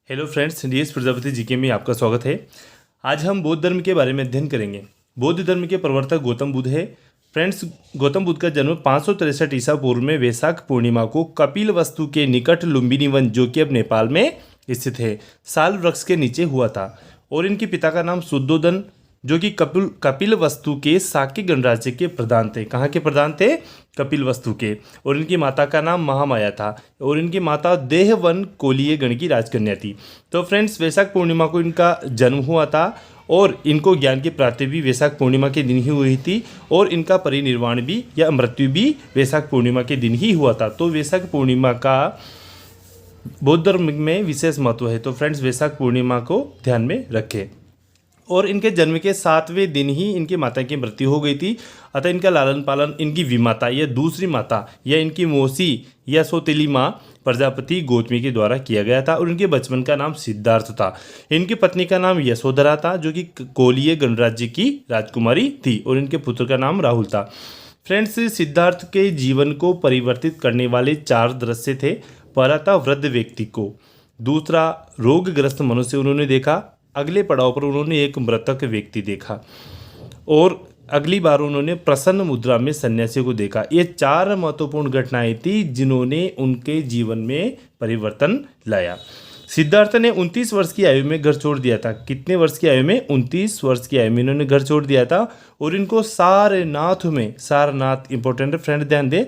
Hello friends, DS Prajapati GK में आपका स्वागत है। आज हम बौद्ध धर्म के बारे में अध्ययन करेंगे। बौद्ध धर्म के प्रवर्तक गौतम बुद्ध है। फ्रेंड्स, गौतम बुद्ध का जन्म 563 ईसा पूर्व में वैशाख पूर्णिमा को कपिलवस्तु के निकट लुम्बिनी वन, जो कि अब नेपाल में स्थित है, साल वृक्ष के नीचे हुआ था। और इनके पिता का नाम शुद्धोदन, जो कि कपिलवस्तु के शाक्य गणराज्य के प्रधान थे। कहाँ के प्रधान थे? कपिलवस्तु के। और इनकी माता का नाम महामाया था और इनकी माता देहवन कोलीय गण की राजकन्या थी। तो फ्रेंड्स, वैशाख पूर्णिमा को इनका जन्म हुआ था और इनको ज्ञान की प्राप्ति भी वैशाख पूर्णिमा के दिन ही हुई थी और इनका परिनिर्वाण भी या मृत्यु भी वैशाख पूर्णिमा के दिन ही हुआ था। तो वैशाख पूर्णिमा का बौद्ध धर्म में विशेष महत्व है। तो फ्रेंड्स, वैशाख पूर्णिमा को ध्यान में रखें। और इनके जन्म के 7वें दिन ही इनकी माता की मृत्यु हो गई थी। अतः इनका लालन पालन इनकी विमाता या दूसरी माता या इनकी मौसी या सौतेली माँ प्रजापति गौतमी के द्वारा किया गया था। और इनके बचपन का नाम सिद्धार्थ था। इनकी पत्नी का नाम यशोधरा था, जो कि कोलीय गणराज्य की राजकुमारी थी। और इनके पुत्र का नाम राहुल था। फ्रेंड्स, सिद्धार्थ के जीवन को परिवर्तित करने वाले 4 दृश्य थे। पहला था वृद्ध व्यक्ति को, दूसरा रोगग्रस्त मनुष्य उन्होंने देखा, अगले पड़ाव पर उन्होंने एक मृतक व्यक्ति देखा और अगली बार उन्होंने प्रसन्न मुद्रा में सन्यासी को देखा। ये 4 महत्वपूर्ण घटनाएं थी जिन्होंने उनके जीवन में परिवर्तन लाया। सिद्धार्थ ने 29 वर्ष की आयु में घर छोड़ दिया था। कितने वर्ष की आयु में? 29 वर्ष की आयु में इन्होंने घर छोड़ दिया था। और इनको सारनाथ में, सारनाथ इंपॉर्टेंट फ्रेंड ध्यान दें,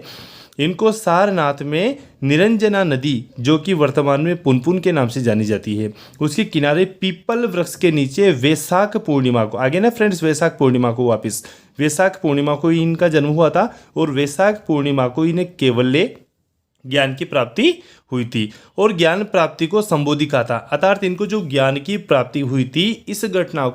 इनको सारनाथ में निरंजना नदी, जो कि वर्तमान में पुनपुन के नाम से जानी जाती है, उसके किनारे पीपल वृक्ष के नीचे वैशाख पूर्णिमा को, आगे ना फ्रेंड्स, वैशाख पूर्णिमा को वापस, वैशाख पूर्णिमा को ही इनका जन्म हुआ था। और वैशाख पूर्णिमा को इन्हें केवल्य ज्ञान की प्राप्ति हुई थी और ज्ञान प्राप्ति को संबोधि कहा था। अर्थात इनको जो ज्ञान की प्राप्ति हुई थी, इस घटना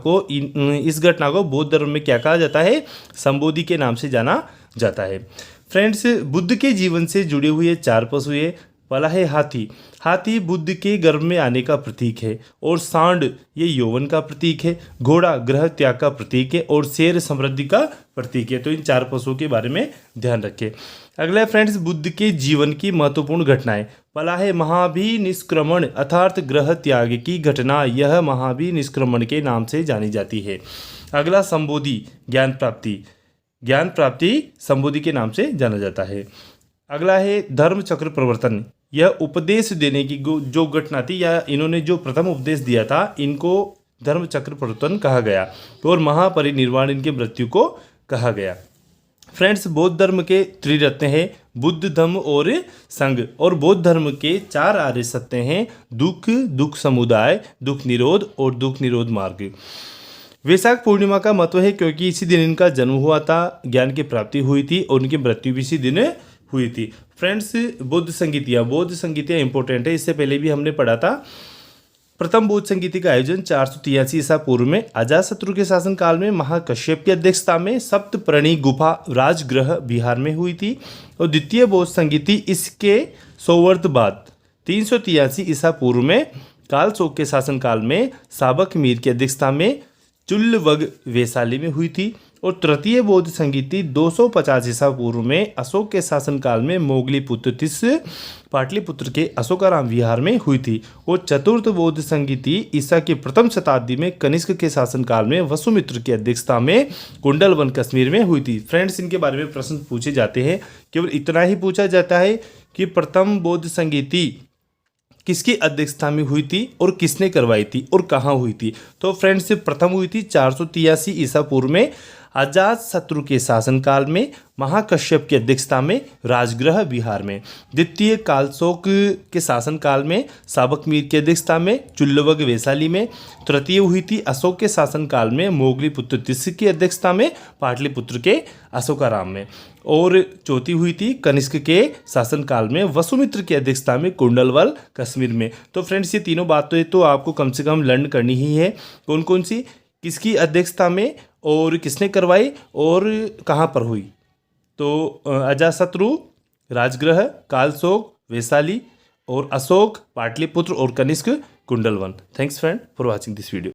को बौद्ध धर्म में क्या कहा जाता है? संबोधि के नाम से जाना जाता है। फ्रेंड्स, बुद्ध के जीवन से जुड़े हुए 4 पशु है। पहला है हाथी। हाथी बुद्ध के गर्भ में आने का प्रतीक है। और सांड ये यौवन का प्रतीक है। घोड़ा ग्रह त्याग का प्रतीक है और शेर समृद्धि का प्रतीक है। तो इन 4 पशुओं के बारे में ध्यान रखें। अगला है फ्रेंड्स, बुद्ध के जीवन की महत्वपूर्ण घटनाएं। पहला है महाभिनिष्क्रमण, अर्थात ग्रह त्याग की घटना। यह महाभिनिष्क्रमण के नाम से जानी जाती है। अगला संबोधि, ज्ञान प्राप्ति। ज्ञान प्राप्ति संबोधि के नाम से जाना जाता है। अगला है धर्म चक्र प्रवर्तन। यह उपदेश देने की जो घटना थी या इन्होंने जो प्रथम उपदेश दिया था, इनको धर्म चक्र प्रवर्तन कहा गया। और महापरिनिर्वाण इनकी मृत्यु को कहा गया। फ्रेंड्स, बौद्ध धर्म के त्रिरत्न हैं बुद्ध, धम्म और संघ। और बौद्ध धर्म के 4 आर्य सत्य हैं: दुख, दुख समुदाय, दुख निरोध और दुख निरोध मार्ग। वैशाख पूर्णिमा का महत्व है क्योंकि इसी दिन इनका जन्म हुआ था, ज्ञान की प्राप्ति हुई थी और उनकी मृत्यु भी इसी दिन हुई थी। फ्रेंड्स, बौद्ध संगीतियाँ इंपॉर्टेंट है। इससे पहले भी हमने पढ़ा था। प्रथम बौद्ध संगीति का आयोजन 483 ईसा पूर्व में अजातशत्रु के शासनकाल में महाकश्यप की अध्यक्षता में सप्तपर्णी गुफा राजगृह बिहार में हुई थी। और द्वितीय बौद्ध संगीति इसके 100 वर्ष बाद 383 ईसा पूर्व में कालशोक के शासनकाल में साबक मीर की अध्यक्षता में चुल्लवग वैशाली में हुई थी। और तृतीय बौद्ध संगीति 250 ईसा पूर्व में अशोक के शासनकाल में मोगलीपुत्र तिस पाटलिपुत्र के अशोकाराम विहार में हुई थी। और चतुर्थ बौद्ध संगीति ईसा की प्रथम शताब्दी में कनिष्क के शासनकाल में वसुमित्र की अध्यक्षता में कुंडलवन कश्मीर में हुई थी। फ्रेंड्स, इनके बारे में प्रश्न पूछे जाते हैं। केवल इतना ही पूछा जाता है कि प्रथम बौद्ध संगीति किसकी अध्यक्षता में हुई थी और किसने करवाई थी और कहाँ हुई थी। तो फ्रेंड्स, प्रथम हुई थी 483 ईसा पूर्व में अजातशत्रु के शासनकाल में महाकश्यप की अध्यक्षता में राजगृह बिहार में। द्वितीय कालशोक के शासनकाल में साबक मीर की अध्यक्षता में चुल्लवग वैशाली में। तृतीय हुई थी अशोक के शासनकाल में मोगलीपुत्र तिस की अध्यक्षता में पाटलिपुत्र के अशोकाराम में। और चौथी हुई थी कनिष्क के शासनकाल में वसुमित्र की अध्यक्षता में कुंडलवल कश्मीर में। तो फ्रेंड्स, ये तीनों बातें तो आपको कम से कम लर्न करनी ही है। कौन कौन सी, किसकी अध्यक्षता में और किसने करवाई और कहाँ पर हुई। तो अजातशत्रु, राजगृह, कालशोक, वैशाली और अशोक, पाटलिपुत्र और Kanishka, Kundalvan. Thanks friend for watching this video.